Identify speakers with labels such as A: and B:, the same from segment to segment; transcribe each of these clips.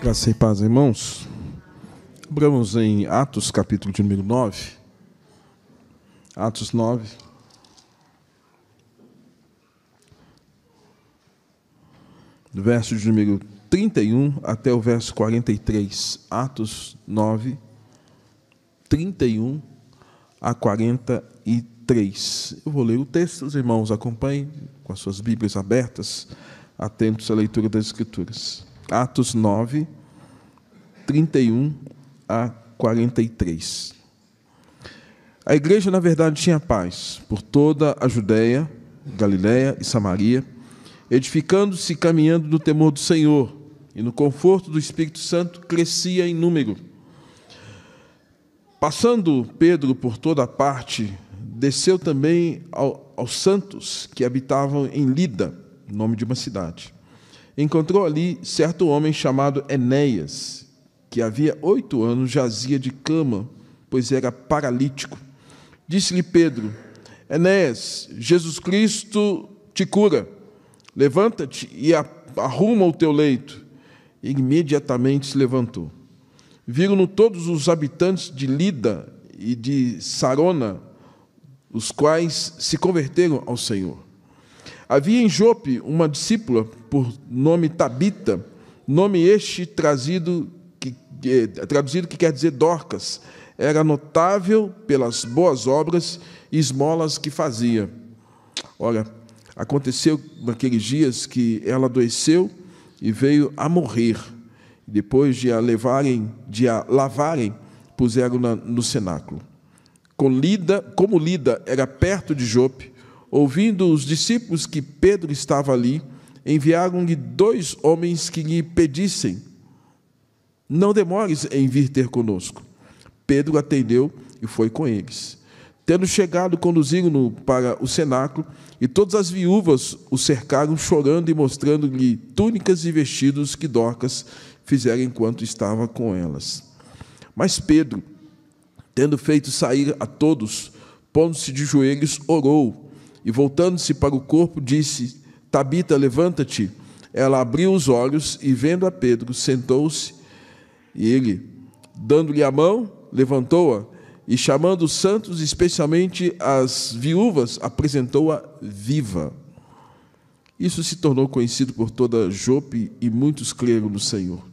A: Graça e paz, irmãos. Abramos em Atos, capítulo de número 9. Atos 9. Do verso de número 31 até o verso 43. Atos 9, 31 a 43. Eu vou ler o texto, os irmãos acompanhem com as suas Bíblias abertas, atentos à leitura das Escrituras. Atos 9, 31 a 43. A igreja, na verdade, tinha paz por toda a Judéia, Galiléia e Samaria, edificando-se e caminhando no temor do Senhor, e no conforto do Espírito Santo crescia em número. Passando Pedro por toda a parte, desceu também aos santos que habitavam em Lida, nome de uma cidade. Encontrou ali certo homem chamado Enéas, que havia 8 anos jazia de cama, pois era paralítico. Disse-lhe Pedro: Enéas, Jesus Cristo te cura. Levanta-te e arruma o teu leito. E imediatamente se levantou. Viram-no todos os habitantes de Lida e de Sarona, os quais se converteram ao Senhor. Havia em Jope uma discípula, por nome Tabita, nome este traduzido que quer dizer Dorcas. Era notável pelas boas obras e esmolas que fazia. Ora, aconteceu naqueles dias que ela adoeceu e veio a morrer. Depois de a lavarem, puseram-na no cenáculo. Como Lida era perto de Jope, ouvindo os discípulos que Pedro estava ali, enviaram-lhe 2 homens que lhe pedissem: não demores em vir ter conosco. Pedro atendeu e foi com eles. Tendo chegado, conduziram-no para o cenáculo, e todas as viúvas o cercaram, chorando e mostrando-lhe túnicas e vestidos que Dorcas fizera enquanto estava com elas. Mas Pedro, tendo feito sair a todos, pondo-se de joelhos, orou, e voltando-se para o corpo, disse: Tabita, levanta-te. Ela abriu os olhos e, vendo a Pedro, sentou-se, e ele, dando-lhe a mão, levantou-a, e chamando os santos, especialmente as viúvas, apresentou-a viva. Isso se tornou conhecido por toda Jope, e muitos creram no Senhor.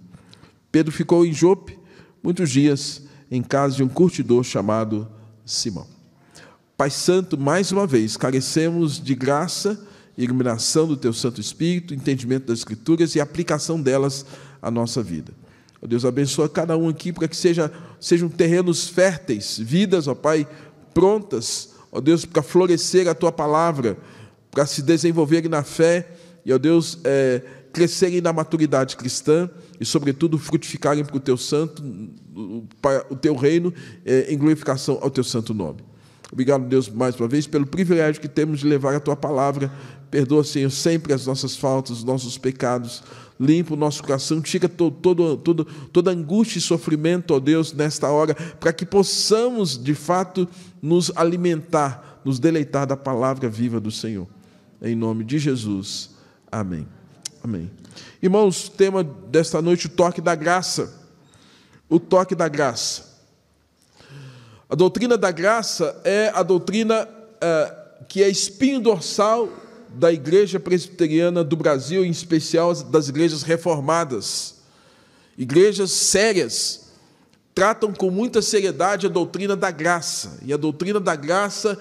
A: Pedro ficou em Jope muitos dias, em casa de um curtidor chamado Simão. Pai Santo, mais uma vez, carecemos de graça e iluminação do Teu Santo Espírito, entendimento das Escrituras e aplicação delas à nossa vida. Ó Deus, abençoa cada um aqui para que sejam terrenos férteis, vidas, ó Pai, prontas, ó Deus, para florescer a Tua palavra, para se desenvolverem na fé e, ó Deus, crescerem na maturidade cristã e, sobretudo, frutificarem para o Teu santo, para o Teu reino, em glorificação ao Teu santo nome. Obrigado, Deus, mais uma vez, pelo privilégio que temos de levar a Tua palavra. Perdoa, Senhor, sempre as nossas faltas, os nossos pecados. Limpa o nosso coração, tira toda angústia e sofrimento, ó Deus, nesta hora, para que possamos, de fato, nos alimentar, nos deleitar da palavra viva do Senhor. Em nome de Jesus. Amém. Amém. Irmãos, tema desta noite, o toque da graça. O toque da graça. A doutrina da graça é a doutrina que é espinho dorsal da Igreja Presbiteriana do Brasil, em especial das igrejas reformadas. Igrejas sérias tratam com muita seriedade a doutrina da graça. E a doutrina da graça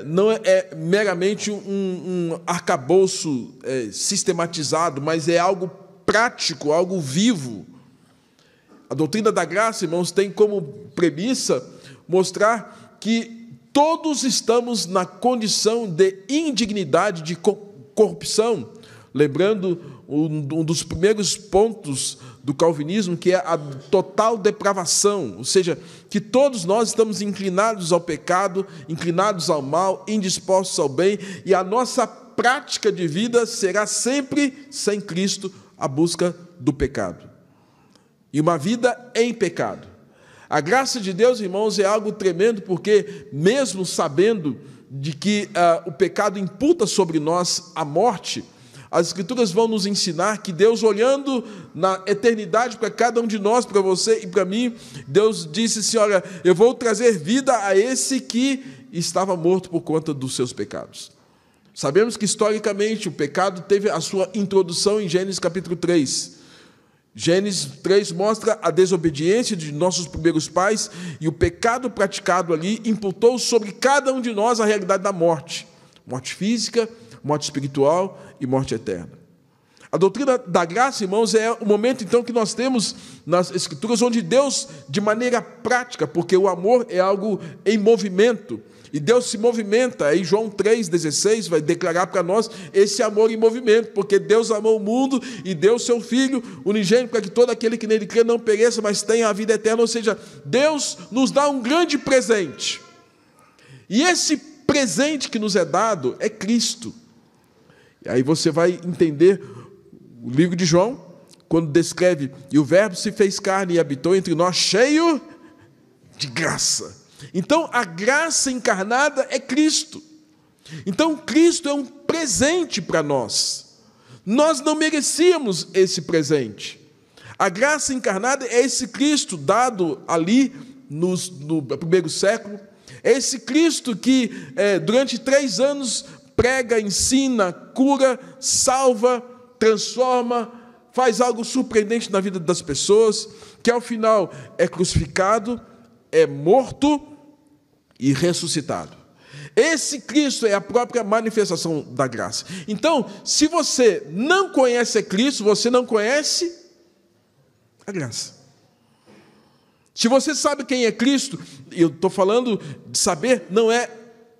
A: não é meramente um arcabouço sistematizado, mas é algo prático, algo vivo. A doutrina da graça, irmãos, tem como premissa mostrar que todos estamos na condição de indignidade, de corrupção. Lembrando um dos primeiros pontos do calvinismo, que é a total depravação, ou seja, que todos nós estamos inclinados ao pecado, inclinados ao mal, indispostos ao bem, e a nossa prática de vida será sempre, sem Cristo, a busca do pecado. E uma vida em pecado. A graça de Deus, irmãos, é algo tremendo, porque mesmo sabendo de que o pecado imputa sobre nós a morte, As Escrituras vão nos ensinar que Deus, olhando na eternidade para cada um de nós, para você e para mim, Deus disse assim: olha, eu vou trazer vida a esse que estava morto por conta dos seus pecados. Sabemos que, historicamente, o pecado teve a sua introdução em Gênesis capítulo 3. Gênesis 3 mostra a desobediência de nossos primeiros pais, e o pecado praticado ali imputou sobre cada um de nós a realidade da morte. Morte física, morte espiritual e morte eterna. A doutrina da graça, irmãos, é o momento, então, que nós temos nas Escrituras, onde Deus, de maneira prática, porque o amor é algo em movimento, e Deus se movimenta. Aí João 3,16 vai declarar para nós esse amor em movimento, porque Deus amou o mundo e deu seu Filho unigênito para que todo aquele que nele crê não pereça, mas tenha a vida eterna. Ou seja, Deus nos dá um grande presente. E esse presente que nos é dado é Cristo. E aí você vai entender o livro de João, quando descreve: e o Verbo se fez carne e habitou entre nós, cheio de graça. Então, a graça encarnada é Cristo. Então, Cristo é um presente para nós. Nós não merecíamos esse presente. A graça encarnada é esse Cristo dado ali no primeiro século. É esse Cristo que, durante 3 anos, prega, ensina, cura, salva, transforma, faz algo surpreendente na vida das pessoas, que ao final é crucificado, é morto e ressuscitado. Esse Cristo é a própria manifestação da graça. Então, se você não conhece a Cristo, você não conhece a graça. Se você sabe quem é Cristo, eu estou falando de saber, não é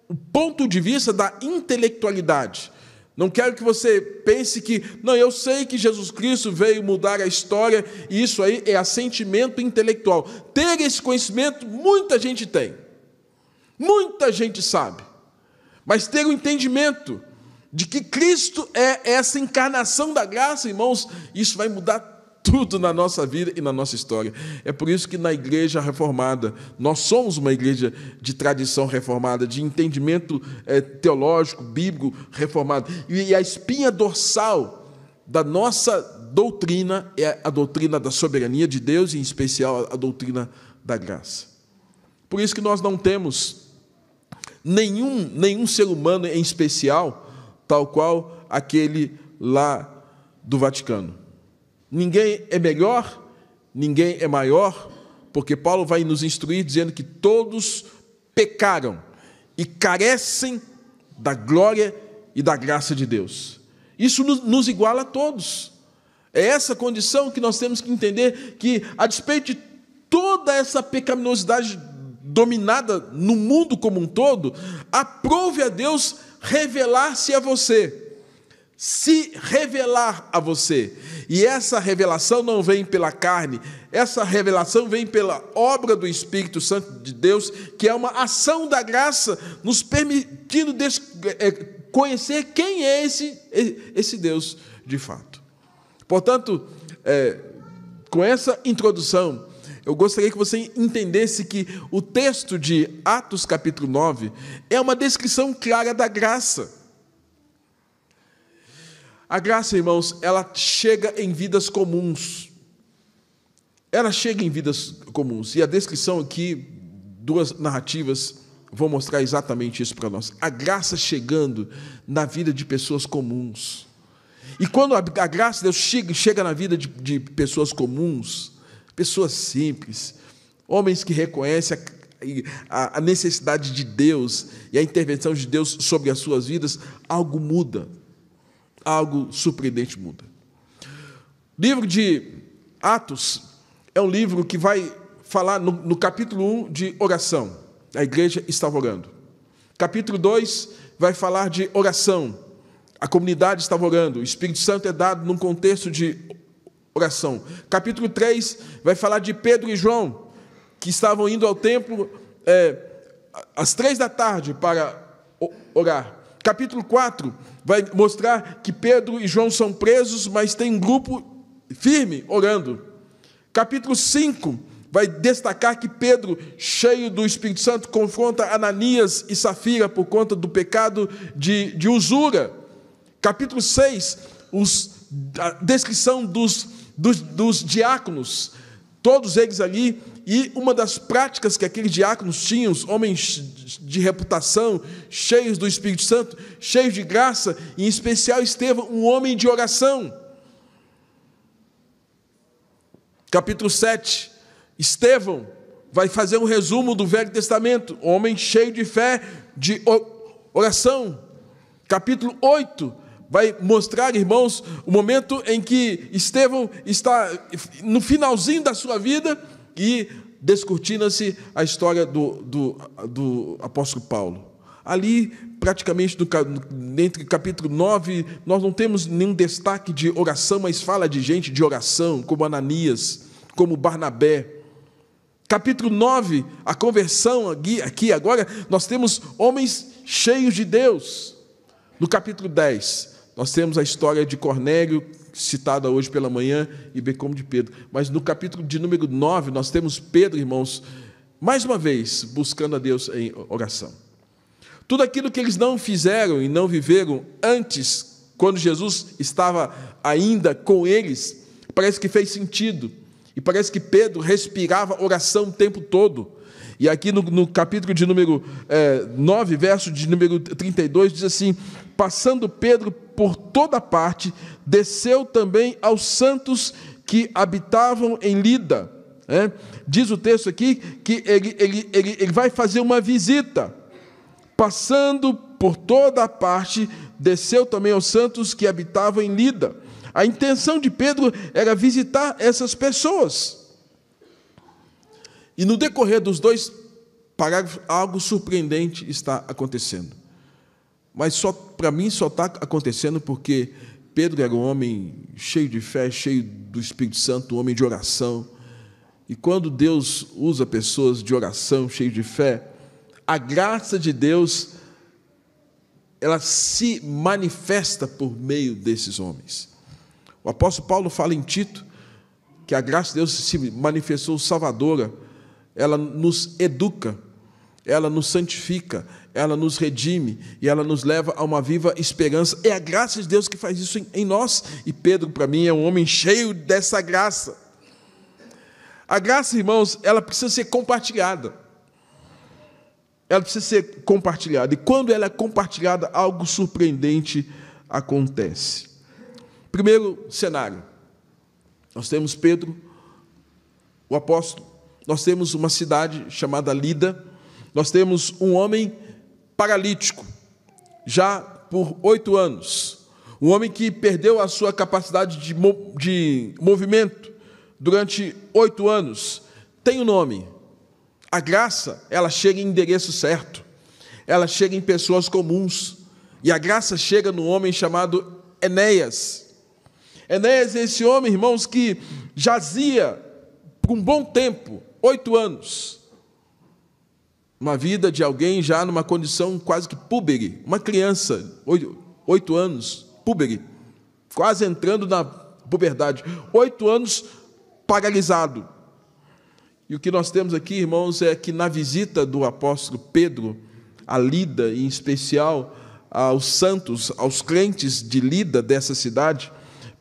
A: o ponto de vista da intelectualidade. Não quero que você pense que, não, eu sei que Jesus Cristo veio mudar a história, e isso aí é assentimento intelectual. Ter esse conhecimento, muita gente tem. Muita gente sabe. Mas ter o entendimento de que Cristo é essa encarnação da graça, irmãos, isso vai mudar tudo na nossa vida e na nossa história. É por isso que na igreja reformada, nós somos uma igreja de tradição reformada, de entendimento teológico, bíblico reformado. E a espinha dorsal da nossa doutrina é a doutrina da soberania de Deus, e em especial a doutrina da graça. Por isso que nós não temos nenhum ser humano em especial, tal qual aquele lá do Vaticano. Ninguém é melhor, ninguém é maior, porque Paulo vai nos instruir dizendo que todos pecaram e carecem da glória e da graça de Deus. Isso nos iguala a todos. É essa condição que nós temos que entender, que a despeito de toda essa pecaminosidade dominada no mundo como um todo, aprove a Deus revelar-se a você. Se revelar a você. E essa revelação não vem pela carne, essa revelação vem pela obra do Espírito Santo de Deus, que é uma ação da graça, nos permitindo conhecer quem é esse Deus de fato. Portanto, com essa introdução, eu gostaria que você entendesse que o texto de Atos capítulo 9 é uma descrição clara da graça. A graça, irmãos, ela chega em vidas comuns. Ela chega em vidas comuns. E a descrição aqui, 2 narrativas, vão mostrar exatamente isso para nós. A graça chegando na vida de pessoas comuns. E quando a graça de Deus chega na vida de pessoas comuns, pessoas simples, homens que reconhecem a necessidade de Deus e a intervenção de Deus sobre as suas vidas, algo muda. Algo surpreendente muda. O livro de Atos é um livro que vai falar no capítulo 1 de oração. A igreja estava orando. Capítulo 2 vai falar de oração. A comunidade estava orando. O Espírito Santo é dado num contexto de oração. Capítulo 3 vai falar de Pedro e João, que estavam indo ao templo às 15h para orar. Capítulo 4 vai mostrar que Pedro e João são presos, mas tem um grupo firme orando. Capítulo 5 vai destacar que Pedro, cheio do Espírito Santo, confronta Ananias e Safira por conta do pecado de usura. Capítulo 6 a descrição dos diáconos, todos eles ali, e uma das práticas que aqueles diáconos tinham, os homens de reputação, cheios do Espírito Santo, cheios de graça, em especial Estevão, um homem de oração. Capítulo 7, Estevão vai fazer um resumo do Velho Testamento, homem cheio de fé, de oração. Capítulo 8, vai mostrar, irmãos, o momento em que Estevão está no finalzinho da sua vida e descortina-se a história do apóstolo Paulo. Ali, praticamente, entre capítulo 9, nós não temos nenhum destaque de oração, mas fala de gente de oração, como Ananias, como Barnabé. Capítulo 9, a conversão aqui agora, nós temos homens cheios de Deus. No capítulo 10, nós temos a história de Cornélio, citada hoje pela manhã, e bem como de Pedro. Mas no capítulo de número 9, nós temos Pedro, irmãos, mais uma vez, buscando a Deus em oração. Tudo aquilo que eles não fizeram e não viveram antes, quando Jesus estava ainda com eles, parece que fez sentido. E parece que Pedro respirava oração o tempo todo. E aqui no capítulo de número 9, verso de número 32, diz assim: passando Pedro por toda parte, desceu também aos santos que habitavam em Lida. Diz o texto aqui que ele vai fazer uma visita. Passando por toda a parte, desceu também aos santos que habitavam em Lida. A intenção de Pedro era visitar essas pessoas. E no decorrer dos 2 parágrafos, algo surpreendente está acontecendo. Mas para mim só está acontecendo porque Pedro era um homem cheio de fé, cheio do Espírito Santo, um homem de oração. E quando Deus usa pessoas de oração, cheios de fé, a graça de Deus, ela se manifesta por meio desses homens. O apóstolo Paulo fala em Tito que a graça de Deus se manifestou salvadora. Ela nos educa, ela nos santifica, ela nos redime e ela nos leva a uma viva esperança. É a graça de Deus que faz isso em nós. E Pedro, para mim, é um homem cheio dessa graça. A graça, irmãos, ela precisa ser compartilhada. Ela precisa ser compartilhada. E quando ela é compartilhada, algo surpreendente acontece. Primeiro cenário. Nós temos Pedro, o apóstolo. Nós temos uma cidade chamada Lida. Nós temos um homem paralítico, já por 8 anos. Um homem que perdeu a sua capacidade de movimento durante 8 anos. Tem um nome. A graça, ela chega em endereço certo. Ela chega em pessoas comuns. E a graça chega no homem chamado Enéas. Enéas é esse homem, irmãos, que jazia por um bom tempo, 8 anos, uma vida de alguém já numa condição quase que púbere, uma criança, 8 anos, púbere, quase entrando na puberdade, 8 anos paralisado. E o que nós temos aqui, irmãos, é que na visita do apóstolo Pedro a Lida, em especial aos santos, aos crentes de Lida, dessa cidade,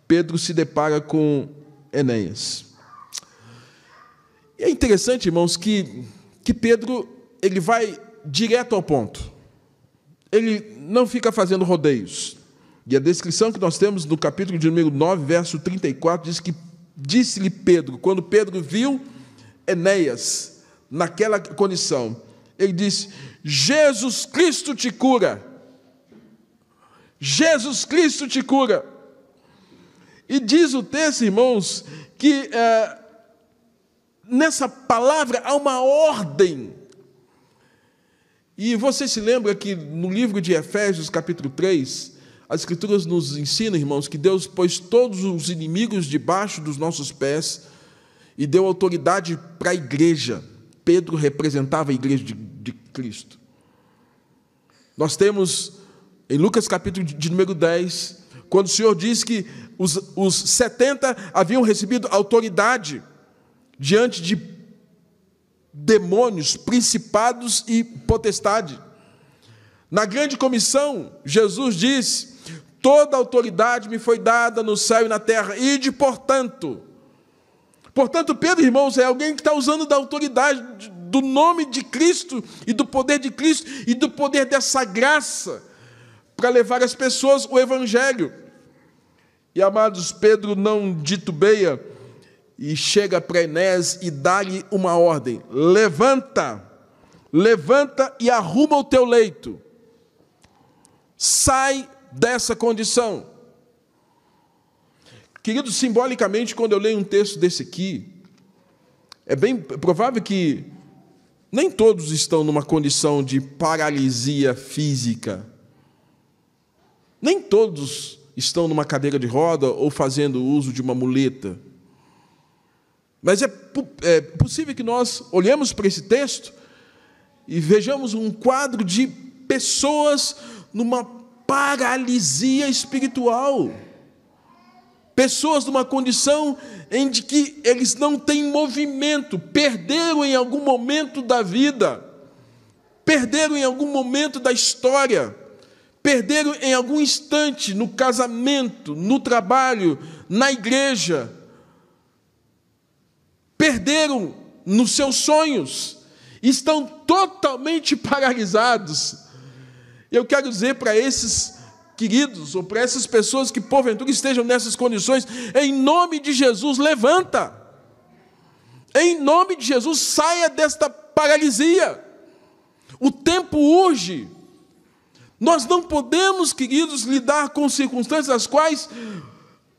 A: Pedro se depara com Enéas. E é interessante, irmãos, que Pedro ele vai direto ao ponto. Ele não fica fazendo rodeios. E a descrição que nós temos no capítulo de número 9, verso 34, diz que disse-lhe Pedro, quando Pedro viu Enéas naquela condição, ele disse: Jesus Cristo te cura. Jesus Cristo te cura. E diz o texto, irmãos, que nessa palavra há uma ordem. E você se lembra que no livro de Efésios, capítulo 3, as Escrituras nos ensinam, irmãos, que Deus pôs todos os inimigos debaixo dos nossos pés e deu autoridade para a igreja. Pedro representava a igreja de Cristo. Nós temos, em Lucas, capítulo de número 10, quando o Senhor diz que os 70 haviam recebido autoridade diante de demônios, principados e potestade. Na grande comissão, Jesus diz: toda a autoridade me foi dada no céu e na terra. Ide, portanto. Portanto, Pedro, irmãos, é alguém que está usando da autoridade do nome de Cristo e do poder de Cristo e do poder dessa graça para levar as pessoas o evangelho. E, amados, Pedro não titubeia e chega para Enéas e dá-lhe uma ordem: levanta e arruma o teu leito. Sai dessa condição. Querido, simbolicamente, quando eu leio um texto desse aqui, é bem provável que nem todos estão numa condição de paralisia física. Nem todos estão numa cadeira de roda ou fazendo uso de uma muleta. Mas é possível que nós olhemos para esse texto e vejamos um quadro de pessoas numa paralisia espiritual. Pessoas numa condição em que eles não têm movimento, perderam em algum momento da vida, perderam em algum momento da história, perderam em algum instante no casamento, no trabalho, na igreja, perderam nos seus sonhos, estão totalmente paralisados. Eu quero dizer para esses queridos, ou para essas pessoas que porventura estejam nessas condições, em nome de Jesus, levanta. Em nome de Jesus, saia desta paralisia. O tempo urge. Nós não podemos, queridos, lidar com circunstâncias as quais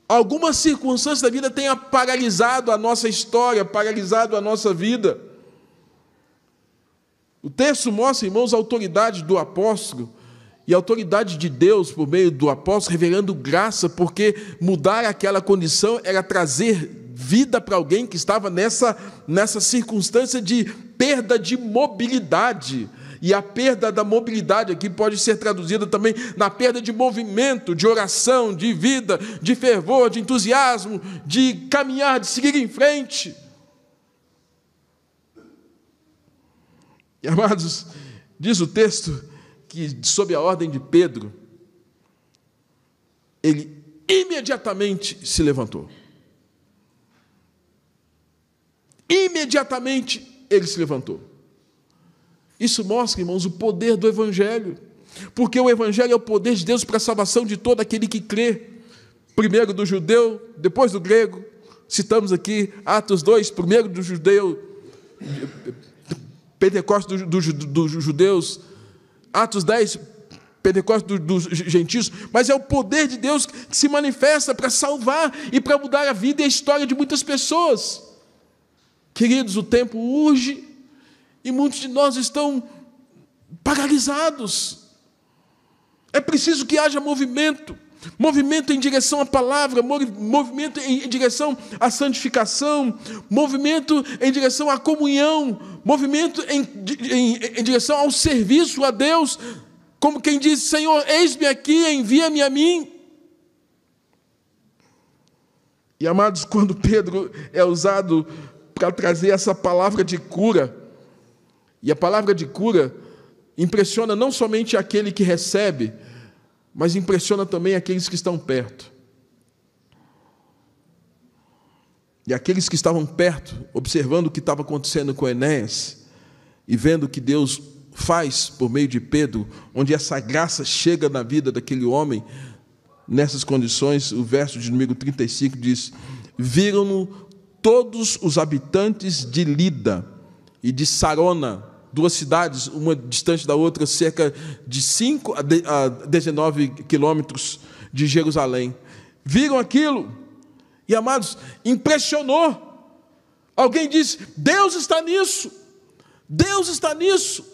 A: algumas circunstâncias da vida tenha paralisado a nossa história, paralisado a nossa vida. O texto mostra, irmãos, a autoridade do apóstolo e a autoridade de Deus por meio do apóstolo, revelando graça, porque mudar aquela condição era trazer vida para alguém que estava nessa circunstância de perda de mobilidade. E a perda da mobilidade aqui pode ser traduzida também na perda de movimento, de oração, de vida, de fervor, de entusiasmo, de caminhar, de seguir em frente. E, amados, diz o texto que, sob a ordem de Pedro, ele imediatamente se levantou. Imediatamente ele se levantou. Isso mostra, irmãos, o poder do Evangelho, porque o Evangelho é o poder de Deus para a salvação de todo aquele que crê, primeiro do judeu, depois do grego. Citamos aqui Atos 2, primeiro do judeu, Pentecostes dos judeus, Atos 10, Pentecostes dos gentios, mas é o poder de Deus que se manifesta para salvar e para mudar a vida e a história de muitas pessoas. Queridos, o tempo urge e muitos de nós estão paralisados. É preciso que haja movimento em direção à palavra, movimento em direção à santificação, movimento em direção à comunhão, movimento em direção ao serviço a Deus, como quem diz: Senhor, eis-me aqui, envia-me a mim. E, amados, quando Pedro é usado para trazer essa palavra de cura, e a palavra de cura impressiona não somente aquele que recebe, mas impressiona também aqueles que estão perto. E aqueles que estavam perto, observando o que estava acontecendo com Enéas, e vendo o que Deus faz por meio de Pedro, onde essa graça chega na vida daquele homem, nessas condições, o verso de número 35 diz: viram-no todos os habitantes de Lida e de Sarona, duas cidades, uma distante da outra, cerca de 5 a 19 quilômetros de Jerusalém. Viram aquilo e, amados, impressionou. Alguém disse: Deus está nisso, Deus está nisso.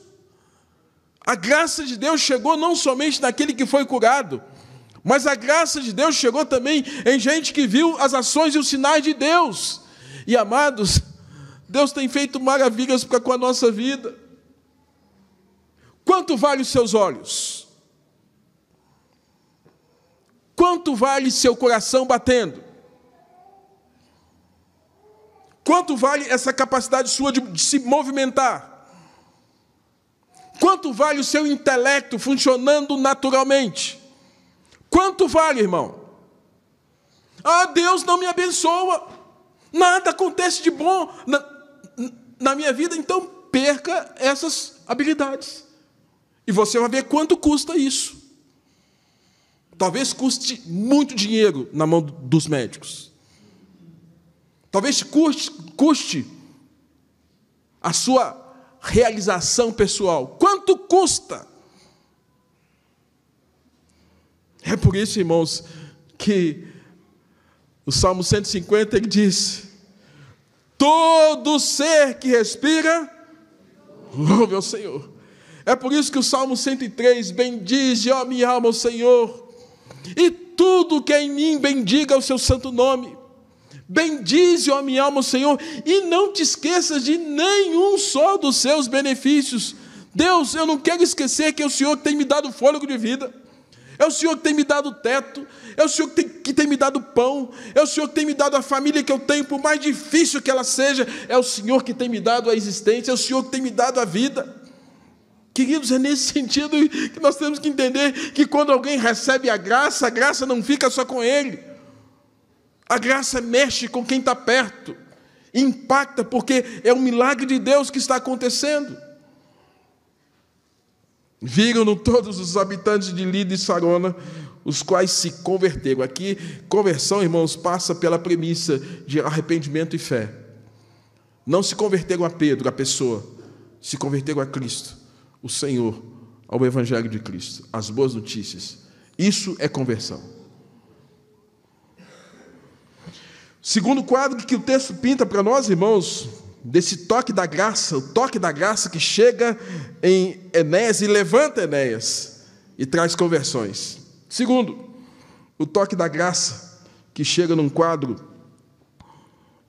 A: A graça de Deus chegou não somente naquele que foi curado, mas a graça de Deus chegou também em gente que viu as ações e os sinais de Deus. E, amados, Deus tem feito maravilhas com a nossa vida. Quanto vale os seus olhos? Quanto vale seu coração batendo? Quanto vale essa capacidade sua de se movimentar? Quanto vale o seu intelecto funcionando naturalmente? Quanto vale, irmão? Ah, Deus não me abençoa. Nada acontece de bom na minha vida, então perca essas habilidades. E você vai ver quanto custa isso. Talvez custe muito dinheiro na mão dos médicos. Talvez custe a sua realização pessoal. Quanto custa? É por isso, irmãos, que o Salmo 150 ele diz: todo ser que respira, louve ao Senhor. É por isso que o Salmo 103, bendize, ó minha alma, o Senhor, e tudo que é em mim, bendiga o seu santo nome. Bendize, ó minha alma, o Senhor, e não te esqueças de nenhum só dos seus benefícios. Deus, eu não quero esquecer que é o Senhor que tem me dado fôlego de vida, é o Senhor que tem me dado teto, é o Senhor que tem me dado pão, é o Senhor que tem me dado a família que eu tenho, por mais difícil que ela seja, é o Senhor que tem me dado a existência, é o Senhor que tem me dado a vida. Queridos, é nesse sentido que nós temos que entender que quando alguém recebe a graça não fica só com ele. A graça mexe com quem está perto, impacta, porque é um milagre de Deus que está acontecendo. Viram-no todos os habitantes de Lida e Sarona, os quais se converteram. Aqui, conversão, irmãos, passa pela premissa de arrependimento e fé. Não se converteram a Pedro, a pessoa, se converteram a Cristo, o Senhor, ao Evangelho de Cristo, as boas notícias. Isso é conversão. Segundo quadro que o texto pinta para nós, irmãos, desse toque da graça, o toque da graça que chega em Enéas e levanta Enéas e traz conversões. Segundo, o toque da graça que chega num quadro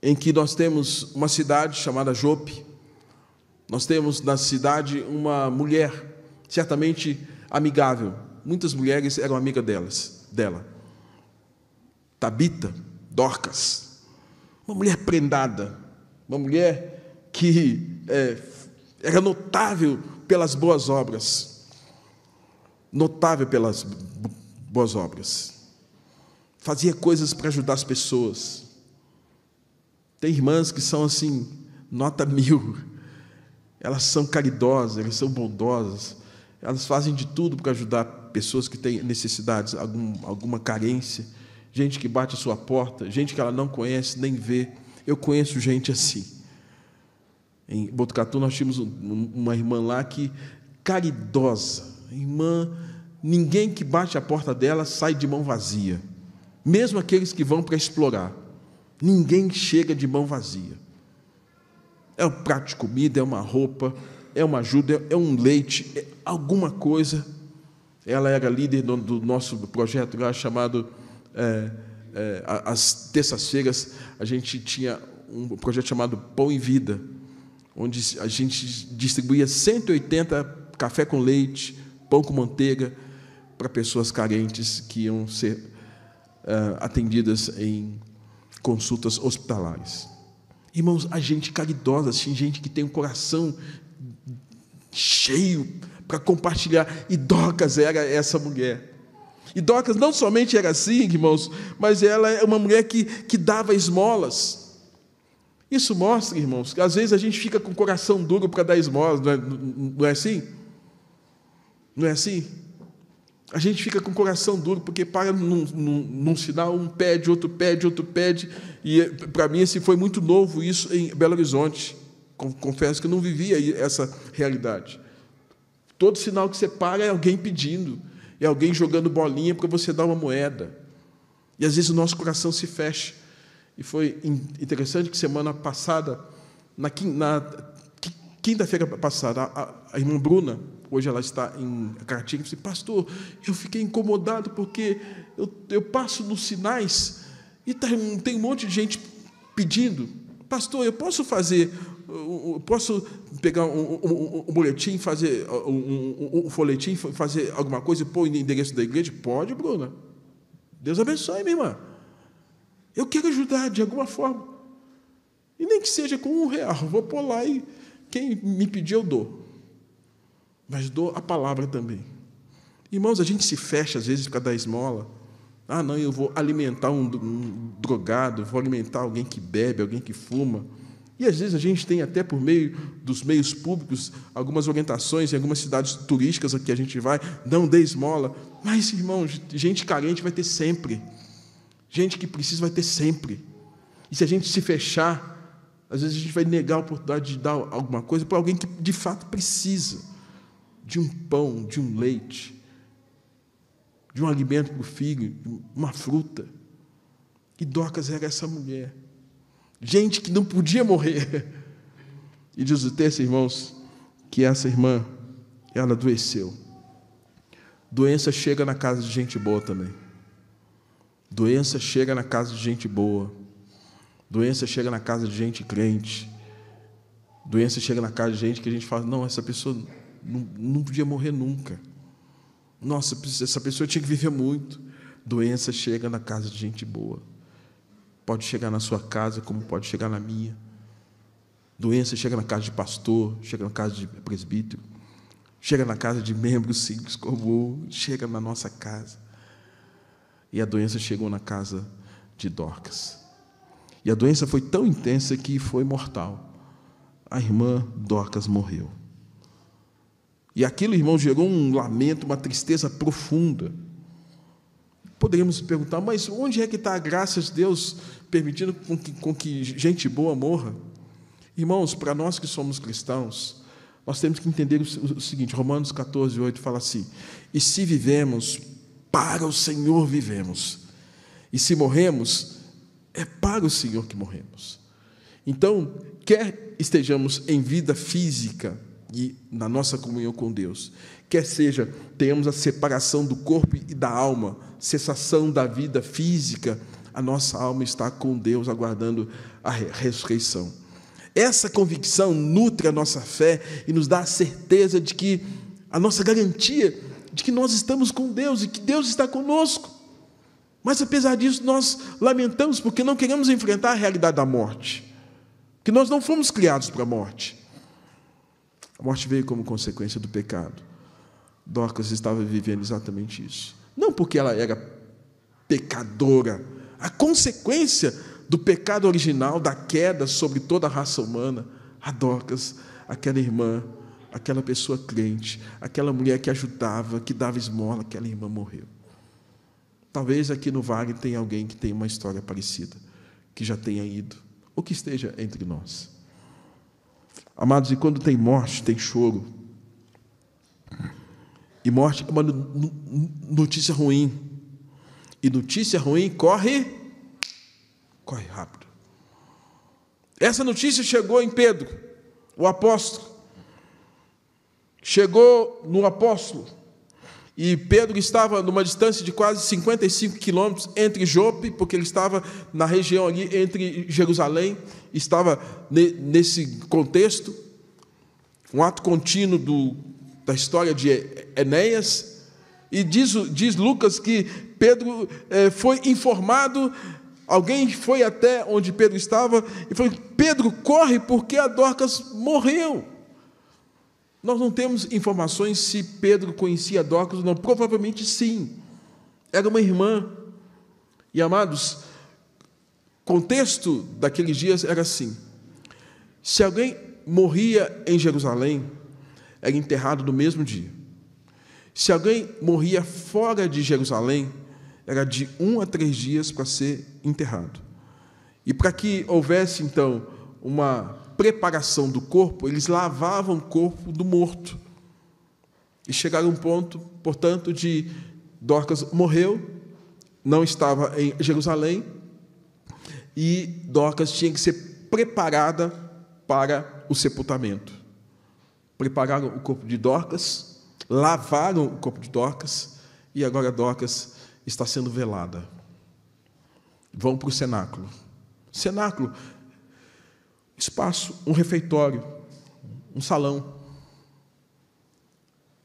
A: em que nós temos uma cidade chamada Jope. Nós temos na cidade uma mulher, certamente amigável. Muitas mulheres eram amigas dela. Tabita, Dorcas, uma mulher prendada, uma mulher que era notável pelas boas obras, fazia coisas para ajudar as pessoas. Tem irmãs que são assim, nota 1000, elas são caridosas, elas são bondosas, elas fazem de tudo para ajudar pessoas que têm necessidades, alguma carência, gente que bate a sua porta, gente que ela não conhece, nem vê. Eu conheço gente assim. Em Botucatu nós tínhamos uma irmã lá que, caridosa, irmã, ninguém que bate a porta dela sai de mão vazia, mesmo aqueles que vão para explorar, ninguém chega de mão vazia. É um prato de comida, é uma roupa, é uma ajuda, é um leite, é alguma coisa. Ela era líder do nosso projeto lá chamado... às terças-feiras a gente tinha um projeto chamado Pão e Vida, onde a gente distribuía 180 café com leite, pão com manteiga para pessoas carentes que iam ser atendidas em consultas hospitalares. Irmãos, a gente caridosa, assim, gente que tem um coração cheio para compartilhar, e Dorcas era essa mulher. E Dorcas não somente era assim, irmãos, mas ela é uma mulher que dava esmolas. Isso mostra, irmãos, que às vezes a gente fica com o coração duro para dar esmolas, não é assim? Não é assim? A gente fica com o coração duro, porque para num sinal, um pede, outro pede, e para mim esse foi muito novo isso em Belo Horizonte. Confesso que eu não vivia essa realidade. Todo sinal que você para é alguém pedindo, é alguém jogando bolinha para você dar uma moeda. E às vezes o nosso coração se fecha. E foi interessante que semana passada, na quinta-feira passada, a irmã Bruna, hoje ela está em Caratinga, disse: pastor, eu fiquei incomodado porque eu passo nos sinais e tem um monte de gente pedindo. Pastor, eu posso pegar um boletim, fazer um folhetim, fazer alguma coisa e pôr o endereço da igreja? Pode, Bruna. Deus abençoe, minha irmã. Eu quero ajudar de alguma forma. E nem que seja com R$1. Vou pôr lá e quem me pedir eu dou. Mas dou a palavra também. Irmãos, a gente se fecha às vezes para dar esmola. Ah, não, eu vou alimentar um drogado, vou alimentar alguém que bebe, alguém que fuma. E às vezes a gente tem até por meio dos meios públicos algumas orientações em algumas cidades turísticas que a gente vai, não dê esmola. Mas, irmãos, gente carente vai ter sempre. Gente que precisa vai ter sempre. E se a gente se fechar, às vezes a gente vai negar a oportunidade de dar alguma coisa para alguém que de fato precisa de um pão, de um leite, de um alimento para o filho, uma fruta. E Dorcas era essa mulher. Gente que não podia morrer. E diz o texto, irmãos, que essa irmã, ela adoeceu. Doença chega na casa de gente boa também. Doença chega na casa de gente boa. Doença chega na casa de gente crente. Doença chega na casa de gente que a gente fala, não, essa pessoa não podia morrer nunca. Nossa, essa pessoa tinha que viver muito. Doença chega na casa de gente boa. Pode chegar na sua casa, como pode chegar na minha. Doença chega na casa de pastor, chega na casa de presbítero, chega na casa de membros simples como chega na nossa casa. E a doença chegou na casa de Dorcas. E a doença foi tão intensa que foi mortal. A irmã Dorcas morreu. E aquilo, irmão, gerou um lamento, uma tristeza profunda. Poderíamos perguntar, mas onde é que está a graça de Deus permitindo com que gente boa morra? Irmãos, para nós que somos cristãos, nós temos que entender o seguinte, Romanos 14, 8 fala assim, e se vivemos, para o Senhor vivemos, e se morremos, é para o Senhor que morremos. Então, quer estejamos em vida física e na nossa comunhão com Deus, quer seja, tenhamos a separação do corpo e da alma, cessação da vida física, a nossa alma está com Deus, aguardando a ressurreição. Essa convicção nutre a nossa fé e nos dá a certeza de que, a nossa garantia de que nós estamos com Deus e que Deus está conosco. Mas, apesar disso, nós lamentamos porque não queremos enfrentar a realidade da morte, que nós não fomos criados para a morte. A morte veio como consequência do pecado. Dorcas estava vivendo exatamente isso. Não porque ela era pecadora, a consequência do pecado original, da queda sobre toda a raça humana, a Dorcas, aquela irmã, aquela pessoa crente, aquela mulher que ajudava, que dava esmola, aquela irmã morreu. Talvez aqui no Vale tenha alguém que tenha uma história parecida, que já tenha ido, ou que esteja entre nós. Amados, e quando tem morte, tem choro. E morte é uma notícia ruim. E notícia ruim corre rápido. Essa notícia chegou em Pedro, o apóstolo. Chegou no apóstolo. E Pedro estava numa distância de quase 55 quilômetros entre Jope, porque ele estava na região ali entre Jerusalém, estava nesse contexto, um ato contínuo da história de Enéas, e diz Lucas que Pedro foi informado, alguém foi até onde Pedro estava e falou, Pedro, corre porque a Dorcas morreu. Nós não temos informações se Pedro conhecia Dorcas ou não, provavelmente sim, era uma irmã. E amados, o contexto daqueles dias era assim, se alguém morria em Jerusalém, era enterrado no mesmo dia. Se alguém morria fora de Jerusalém, era de 1 a 3 dias para ser enterrado. E para que houvesse, então, uma preparação do corpo, eles lavavam o corpo do morto. E chegaram a um ponto, portanto, de Dorcas morreu, não estava em Jerusalém, e Dorcas tinha que ser preparada para o sepultamento. Prepararam o corpo de Dorcas, lavaram o corpo de Dorcas, e agora Dorcas está sendo velada. Vão para o cenáculo. Cenáculo, espaço, um refeitório, um salão.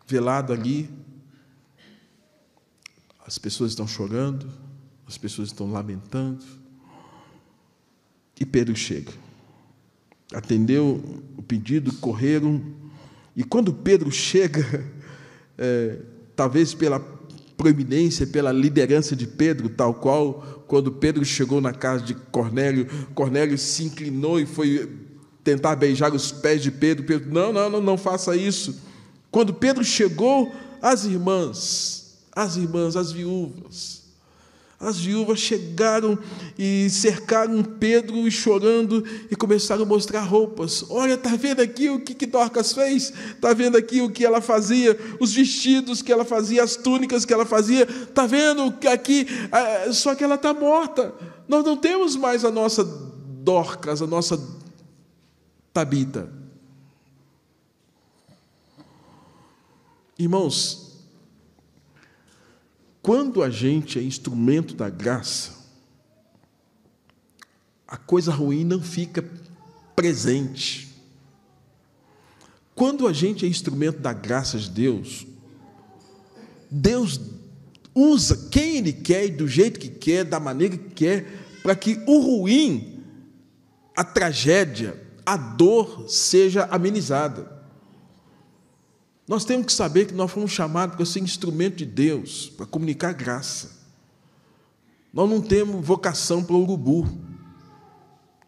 A: Velado ali, as pessoas estão chorando, as pessoas estão lamentando, e Pedro chega. Atendeu o pedido, correram, e quando Pedro chega, talvez pela proeminência, pela liderança de Pedro, tal qual quando Pedro chegou na casa de Cornélio, Cornélio se inclinou e foi tentar beijar os pés de Pedro. Pedro, não faça isso. Quando Pedro chegou, as viúvas chegaram e cercaram Pedro e chorando e começaram a mostrar roupas. Olha, está vendo aqui o que Dorcas fez? Está vendo aqui o que ela fazia? Os vestidos que ela fazia, as túnicas que ela fazia. Está vendo aqui? Só que ela está morta. Nós não temos mais a nossa Dorcas, a nossa Tabita. Irmãos, quando a gente é instrumento da graça, a coisa ruim não fica presente. Quando a gente é instrumento da graça de Deus, Deus usa quem Ele quer e do jeito que quer, da maneira que quer, para que o ruim, a tragédia, a dor seja amenizada. Nós temos que saber que nós fomos chamados para ser instrumento de Deus, para comunicar graça. Nós não temos vocação para o urubu,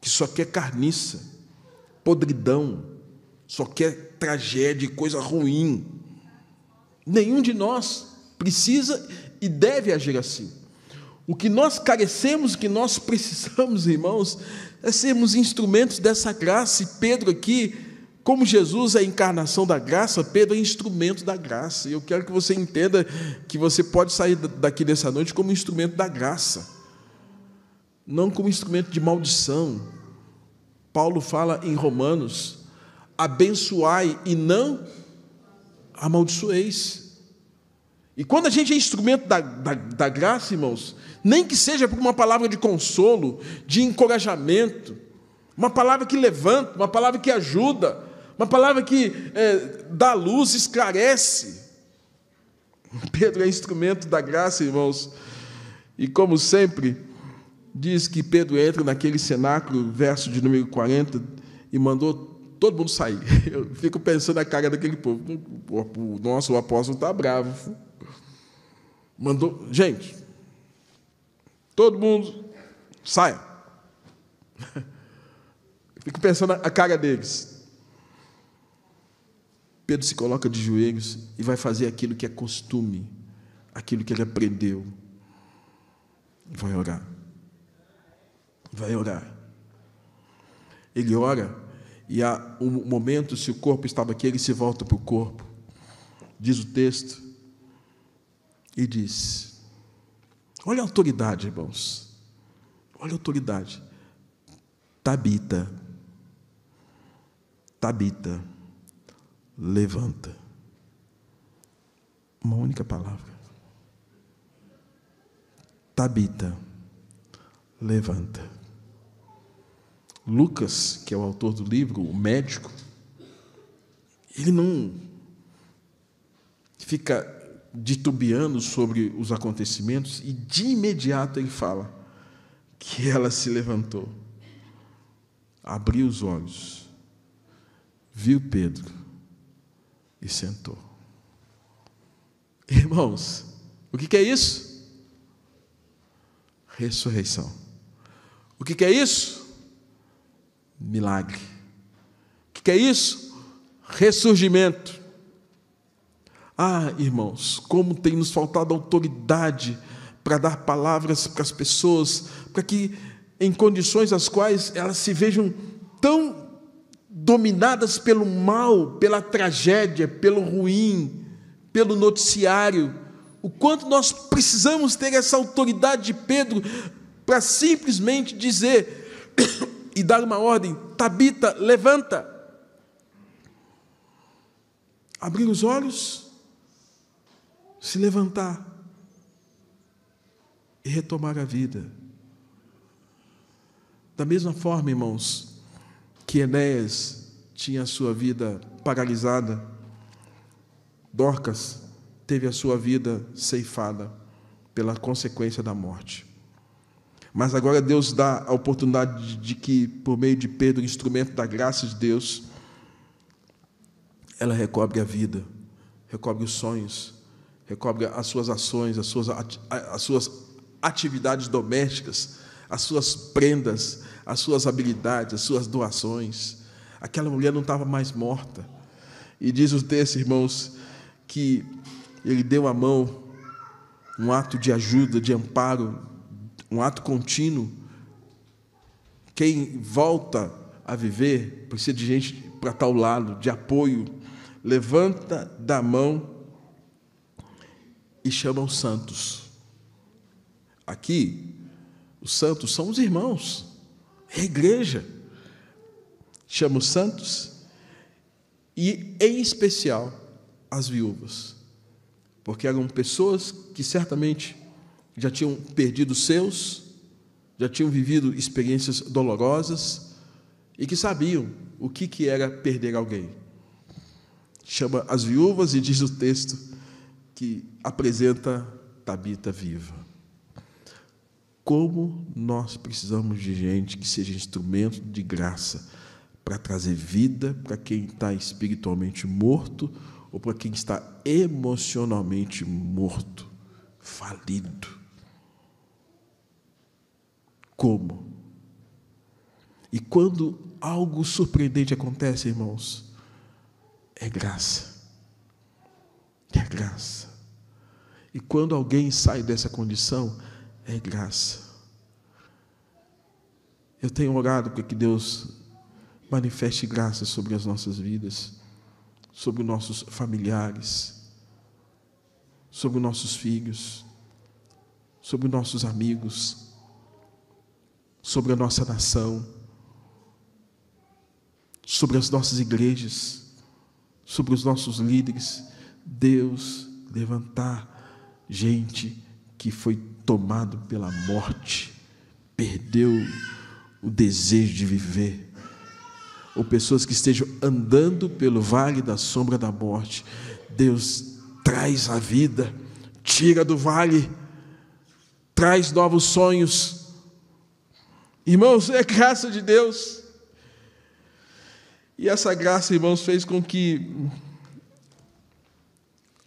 A: que só quer carniça, podridão, só quer tragédia e coisa ruim. Nenhum de nós precisa e deve agir assim. O que nós carecemos, o que nós precisamos, irmãos, é sermos instrumentos dessa graça. E Pedro aqui, como Jesus é a encarnação da graça, Pedro é instrumento da graça. E eu quero que você entenda que você pode sair daqui nessa noite como instrumento da graça, não como instrumento de maldição. Paulo fala em Romanos: abençoai e não amaldiçoeis. E quando a gente é instrumento da graça, irmãos, nem que seja por uma palavra de consolo, de encorajamento, uma palavra que levanta, uma palavra que ajuda, uma palavra que dá luz, esclarece. Pedro é instrumento da graça, irmãos. E como sempre, diz que Pedro entra naquele cenáculo, verso de número 40, e mandou todo mundo sair. Eu fico pensando na cara daquele povo. Nossa, o apóstolo está bravo. Mandou, gente, todo mundo saia. Eu fico pensando na cara deles. Pedro se coloca de joelhos e vai fazer aquilo que é costume, aquilo que ele aprendeu. Vai orar. Vai orar. Ele ora e há um momento, se o corpo estava aqui, ele se volta para o corpo. Diz o texto e diz: olha a autoridade, irmãos. Olha a autoridade. Tabita, levanta. Uma única palavra. Tabita, levanta. Lucas, que é o autor do livro, o médico, ele não fica titubeando sobre os acontecimentos e de imediato ele fala que ela se levantou, abriu os olhos, viu Pedro e sentou. Irmãos, o que é isso? Ressurreição. O que é isso? Milagre. O que é isso? Ressurgimento. Ah, irmãos, como tem nos faltado autoridade para dar palavras para as pessoas, para que, em condições as quais elas se vejam tão dominadas pelo mal, pela tragédia, pelo ruim, pelo noticiário, o quanto nós precisamos ter essa autoridade de Pedro para simplesmente dizer e dar uma ordem: Tabita, levanta. Abrir os olhos, se levantar e retomar a vida. Da mesma forma, irmãos, que Enéas tinha a sua vida paralisada, Dorcas teve a sua vida ceifada pela consequência da morte. Mas agora Deus dá a oportunidade de que, por meio de Pedro, instrumento da graça de Deus, ela recobre a vida, recobre os sonhos, recobre as suas ações, as suas atividades domésticas, as suas prendas, as suas habilidades, as suas doações. Aquela mulher não estava mais morta. E diz o texto, irmãos, que ele deu a mão, um ato de ajuda, de amparo, um ato contínuo. Quem volta a viver precisa de gente para estar ao lado, de apoio. Levanta da mão e chama os santos. Aqui, os santos são os irmãos, é a igreja. Chama os santos e, em especial, as viúvas, porque eram pessoas que certamente já tinham perdido seus, já tinham vivido experiências dolorosas e que sabiam o que era perder alguém. Chama as viúvas e diz o texto que apresenta Tabita viva. Como nós precisamos de gente que seja instrumento de graça para trazer vida para quem está espiritualmente morto ou para quem está emocionalmente morto, falido. Como? E quando algo surpreendente acontece, irmãos, é graça. É graça. E quando alguém sai dessa condição, é graça. Eu tenho orado para que Deus manifeste graça sobre as nossas vidas, sobre os nossos familiares, sobre os nossos filhos, sobre os nossos amigos, sobre a nossa nação, sobre as nossas igrejas, sobre os nossos líderes. Deus levantar gente que foi tomado pela morte, perdeu o desejo de viver, ou pessoas que estejam andando pelo vale da sombra da morte. Deus traz a vida, tira do vale, traz novos sonhos. Irmãos, é graça de Deus. E essa graça, irmãos, fez com que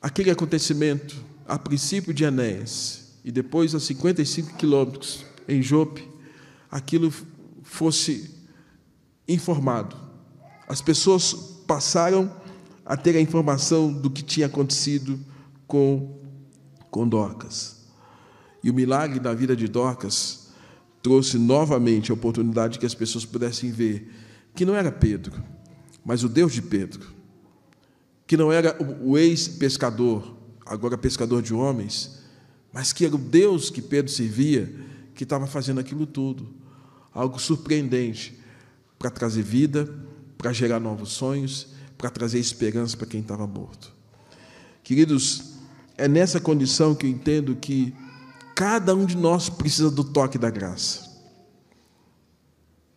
A: aquele acontecimento, a princípio de Enéas, e depois a 55 quilômetros em Jope, aquilo fosse informado. As pessoas passaram a ter a informação do que tinha acontecido com Dorcas. E o milagre da vida de Dorcas trouxe novamente a oportunidade que as pessoas pudessem ver que não era Pedro, mas o Deus de Pedro, que não era o ex-pescador, agora pescador de homens, mas que era o Deus que Pedro servia, que estava fazendo aquilo tudo. Algo surpreendente para trazer vida, para gerar novos sonhos, para trazer esperança para quem estava morto. Queridos, é nessa condição que eu entendo que cada um de nós precisa do toque da graça.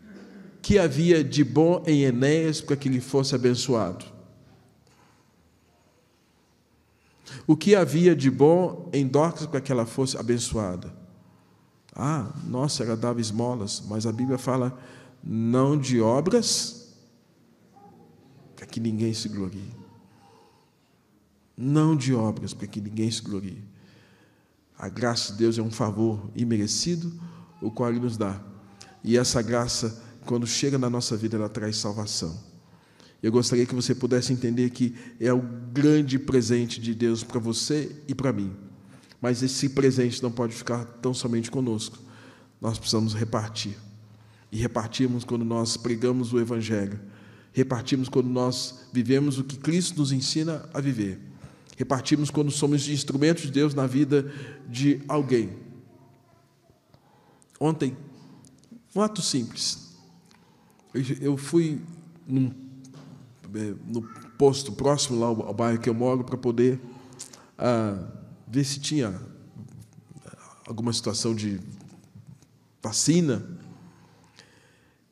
A: O que havia de bom em Enéas para que ele fosse abençoado? O que havia de bom em Dorcas para que ela fosse abençoada? Nossa, ela dava esmolas, mas a Bíblia fala, não de obras, para que ninguém se glorie. Não de obras, para que ninguém se glorie. A graça de Deus é um favor imerecido, o qual Ele nos dá. E essa graça, quando chega na nossa vida, ela traz salvação. Eu gostaria que você pudesse entender que é o grande presente de Deus para você e para mim. Mas esse presente não pode ficar tão somente conosco. Nós precisamos repartir. E repartimos quando nós pregamos o Evangelho. Repartimos quando nós vivemos o que Cristo nos ensina a viver. Repartimos quando somos instrumentos de Deus na vida de alguém. Ontem, um ato simples. Eu fui no posto próximo lá ao bairro que eu moro para poder ver se tinha alguma situação de vacina.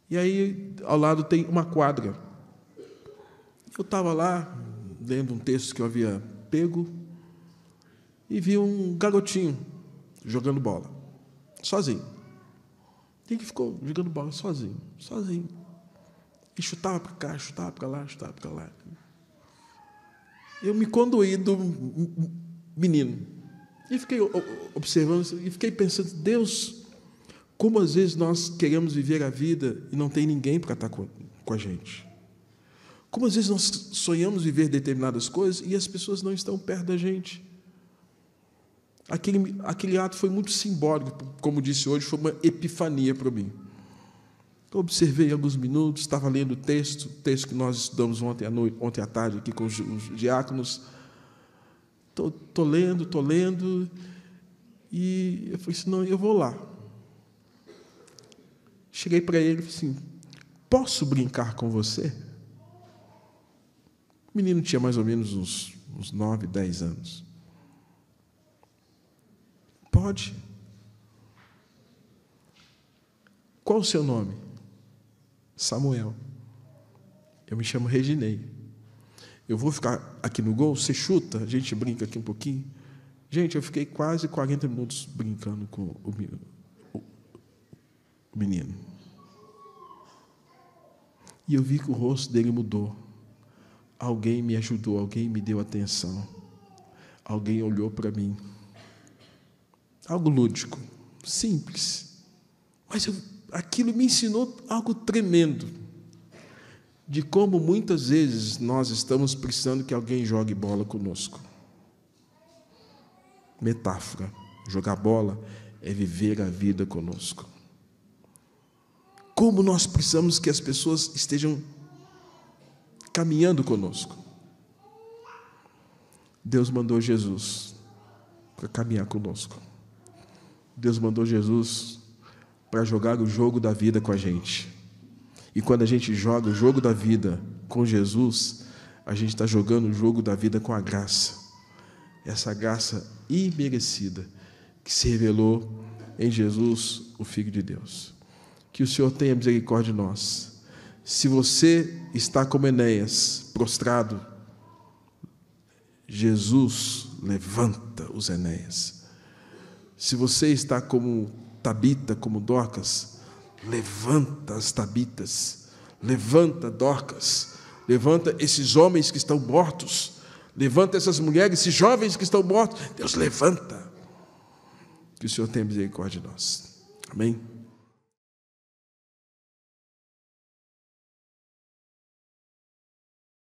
A: E aí, ao lado tem uma quadra. Eu estava lá, lendo um texto que eu havia pego, e vi um garotinho jogando bola, sozinho. Quem que ficou jogando bola sozinho? Sozinho. E chutava para cá, chutava para lá, chutava para lá. Eu me condoí menino. E fiquei observando e fiquei pensando, Deus, como às vezes nós queremos viver a vida e não tem ninguém para estar com a gente. Como às vezes nós sonhamos viver determinadas coisas e as pessoas não estão perto da gente. Aquele ato foi muito simbólico, como disse hoje, foi uma epifania para mim. Eu observei alguns minutos, estava lendo o texto que nós estudamos ontem à tarde aqui com os diáconos. Estou lendo, e eu falei assim, não, eu vou lá. Cheguei para ele e falei assim, posso brincar com você? O menino tinha mais ou menos uns 9, 10 anos. Pode. Qual o seu nome? Samuel. Eu me chamo Reginei. Eu vou ficar aqui no gol, você chuta, a gente brinca aqui um pouquinho. Gente, eu fiquei quase 40 minutos brincando com o menino. E eu vi que o rosto dele mudou. Alguém me ajudou, alguém me deu atenção. Alguém olhou para mim. Algo lúdico, simples. Mas aquilo me ensinou algo tremendo. De como muitas vezes nós estamos precisando que alguém jogue bola conosco. Metáfora. Jogar bola é viver a vida conosco. Como nós precisamos que as pessoas estejam caminhando conosco. Deus mandou Jesus para caminhar conosco. Deus mandou Jesus para jogar o jogo da vida com a gente. E quando a gente joga o jogo da vida com Jesus, a gente está jogando o jogo da vida com a graça. Essa graça imerecida que se revelou em Jesus, o Filho de Deus. Que o Senhor tenha misericórdia de nós. Se você está como Enéas, prostrado, Jesus levanta os Enéas. Se você está como Tabita, como Dorcas, levanta as Tabitas, levanta Dorcas, levanta esses homens que estão mortos, levanta essas mulheres, esses jovens que estão mortos. Deus levanta. Que o Senhor tenha misericórdia de nós. Amém?